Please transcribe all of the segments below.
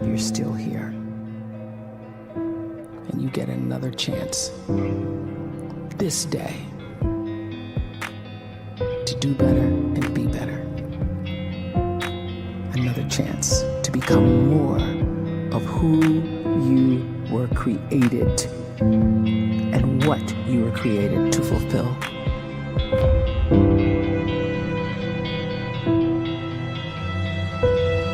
you're still here. And you get another chance this day to do better and be better. Another chance to become more of who you were created and what you were created to fulfill.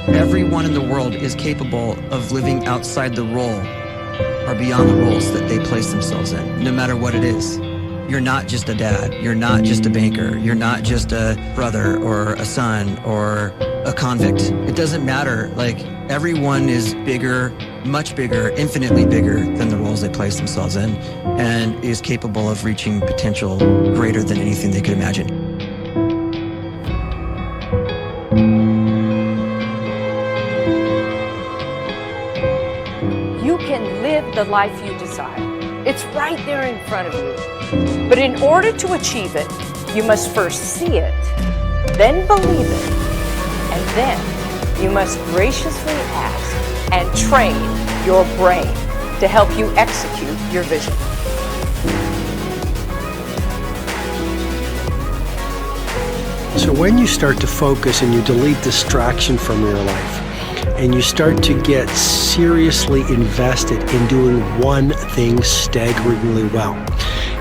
Everyone in the world is capable of living outside the role or beyond the roles that they place themselves in, no matter what it is. You're not just a dad, you're not just a banker, you're not just a brother or a son or a convict. It doesn't matter. Like, everyone is bigger, much bigger, infinitely bigger than the roles they place themselves in, and is capable of reaching potential greater than anything they could imagine. You can live the life you desire. It's right there in front of you. But in order to achieve it, you must first see it, then believe it, and then you must graciously ask and train your brain to help you execute your vision. So when you start to focus and you delete distraction from your life, and you start to get seriously invested in doing one thing staggeringly well,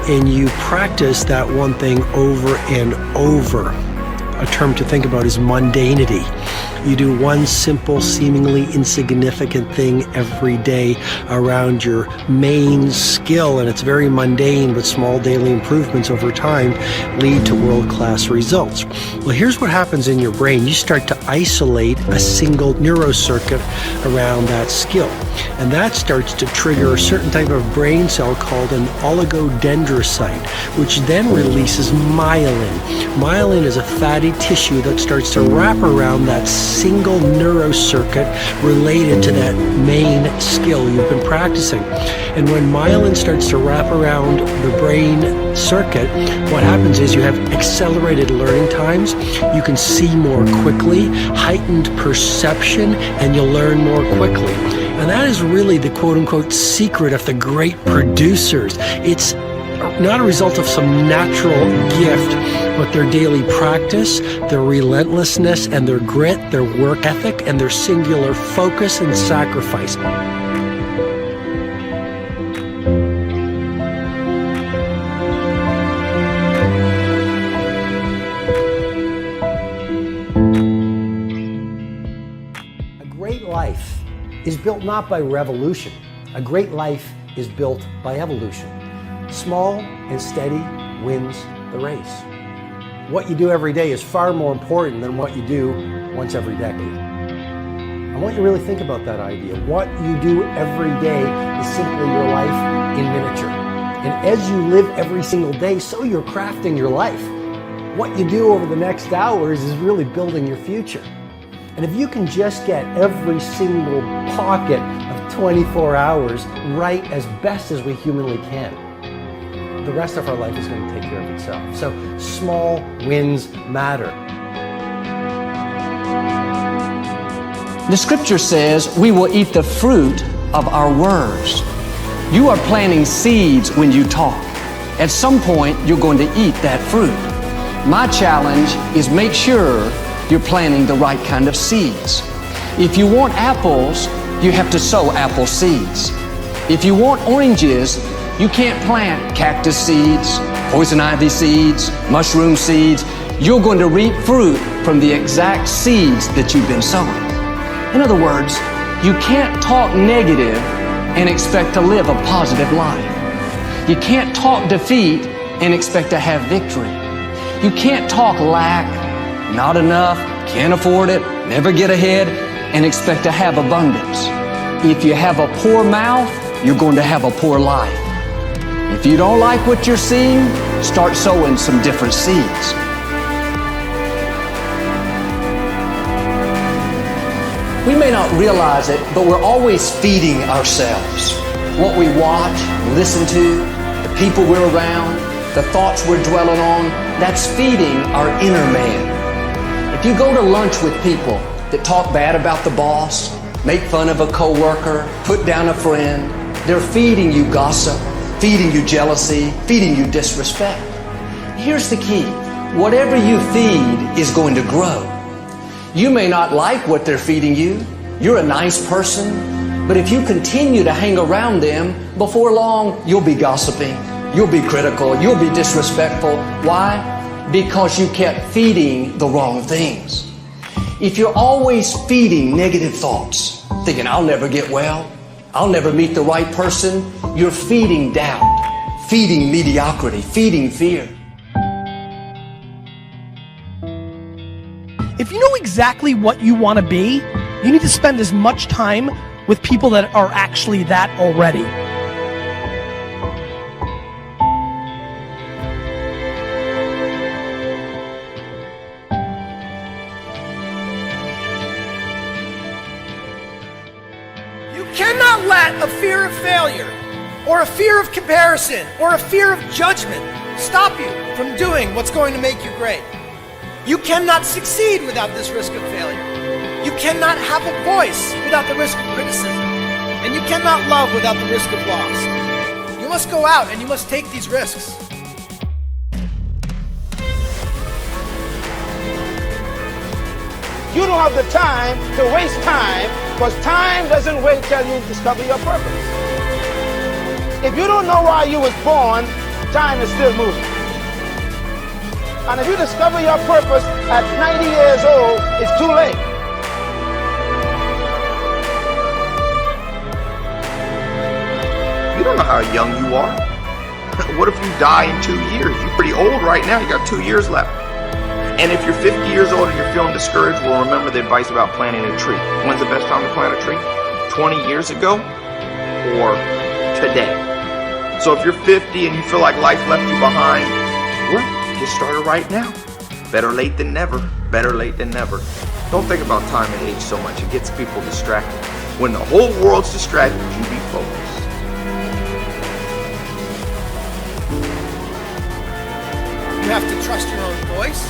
and you practice that one thing over and over, a term to think about is mundanity. You do one simple, seemingly insignificant thing every day around your main skill, and it's very mundane, but small daily improvements over time lead to world-class results. Well, here's what happens in your brain. You start to isolate a single neurocircuit around that skill, and that starts to trigger a certain type of brain cell called an oligodendrocyte, which then releases myelin. Myelin is a fatty tissue that starts to wrap around that single neurocircuit related to that main skill you've been practicing. And when myelin starts to wrap around the brain circuit, what happens is you have accelerated learning times, you can see more quickly, heightened perception, and you'll learn more quickly. And that is really the quote-unquote secret of the great producers. It's not a result of some natural gift, but their daily practice, their relentlessness and their grit, their work ethic, and their singular focus and sacrifice. A great life is built not by revolution. A great life is built by evolution. Small and steady wins the race. What you do every day is far more important than what you do once every decade. I want you to really think about that idea. What you do every day is simply your life in miniature. And as you live every single day, so you're crafting your life. What you do over the next hours is really building your future. And if you can just get every single pocket of 24 hours right as best as we humanly can, the rest of our life is going to take care of itself. So small wins matter. The scripture says we will eat the fruit of our words. You are planting seeds when you talk. At some point, you're going to eat that fruit. My challenge is make sure you're planting the right kind of seeds. If you want apples, you have to sow apple seeds. If you want oranges, you can't plant cactus seeds, poison ivy seeds, mushroom seeds. You're going to reap fruit from the exact seeds that you've been sowing. In other words, you can't talk negative and expect to live a positive life. You can't talk defeat and expect to have victory. You can't talk lack, not enough, can't afford it, never get ahead, and expect to have abundance. If you have a poor mouth, you're going to have a poor life. If you don't like what you're seeing, start sowing some different seeds. We may not realize it, but we're always feeding ourselves. What we watch, listen to, the people we're around, the thoughts we're dwelling on, that's feeding our inner man. If you go to lunch with people that talk bad about the boss, make fun of a coworker, put down a friend. They're feeding you gossip, feeding you jealousy, feeding you disrespect. Here's the key. Whatever you feed is going to grow. You may not like what they're feeding you. You're a nice person. But if you continue to hang around them, before long, you'll be gossiping. You'll be critical. You'll be disrespectful. Why? Because you kept feeding the wrong things. If you're always feeding negative thoughts, thinking, I'll never get well, I'll never meet the right person, you're feeding doubt, feeding mediocrity, feeding fear. If you know exactly what you want to be, you need to spend as much time with people that are actually that already. You cannot let a fear of failure, or a fear of comparison, or a fear of judgment stop you from doing what's going to make you great. You cannot succeed without this risk of failure. You cannot have a voice without the risk of criticism. And you cannot love without the risk of loss. You must go out and you must take these risks. You don't have the time to waste time, because time doesn't wait till you discover your purpose. If you don't know why you was born, time is still moving. And if you discover your purpose at 90 years old, it's too late. You don't know how young you are. What if you die in 2 years? You're pretty old right now. You got 2 years left. And if you're 50 years old and you're feeling discouraged, well, remember the advice about planting a tree. When's the best time to plant a tree? 20 years ago or today? So if you're 50 and you feel like life left you behind, well, get started right now. Better late than never. Better late than never. Don't think about time and age so much. It gets people distracted. When the whole world's distracted, you be focused. You have to trust your own voice,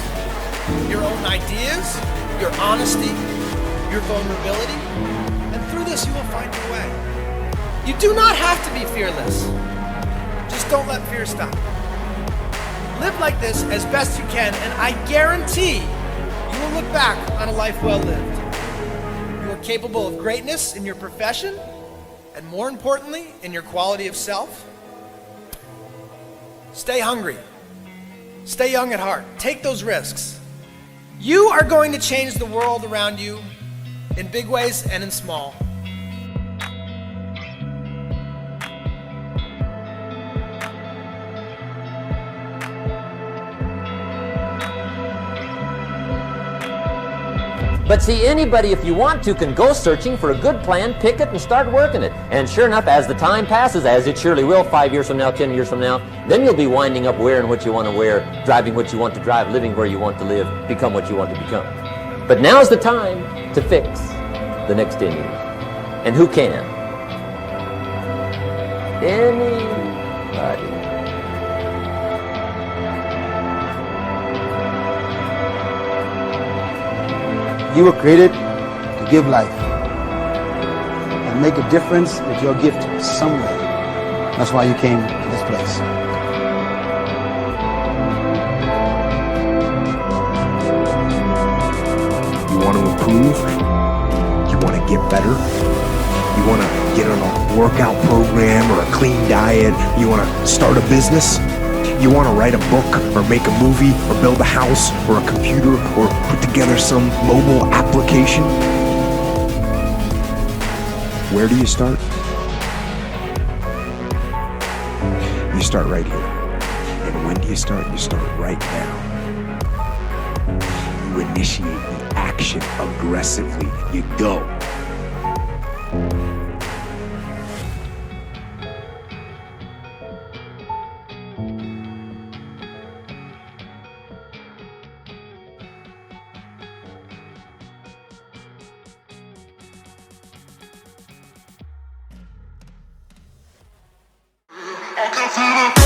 your own ideas, your honesty, your vulnerability, and through this you will find your way. You do not have to be fearless. Just don't let fear stop you. Live like this as best you can, and I guarantee you will look back on a life well lived. You are capable of greatness in your profession, and more importantly, in your quality of self. Stay hungry. Stay young at heart. Take those risks. You are going to change the world around you in big ways and in small. But see, anybody, if you want to, can go searching for a good plan, pick it, and start working it. And sure enough, as the time passes, as it surely will 5 years from now, 10 years from now, then you'll be winding up wearing what you want to wear, driving what you want to drive, living where you want to live, become what you want to become. But now's the time to fix the next 10 years. And who can? Anybody. You were created to give life and make a difference with your gift somewhere. That's why you came to this place. You want to improve? You want to get better? You want to get on a workout program or a clean diet? You want to start a business? You want to write a book or make a movie or build a house or a computer or put together some mobile application? Where do you start? You start right here. And when do you start? You start right now. You initiate the action aggressively. You go. I can feel it.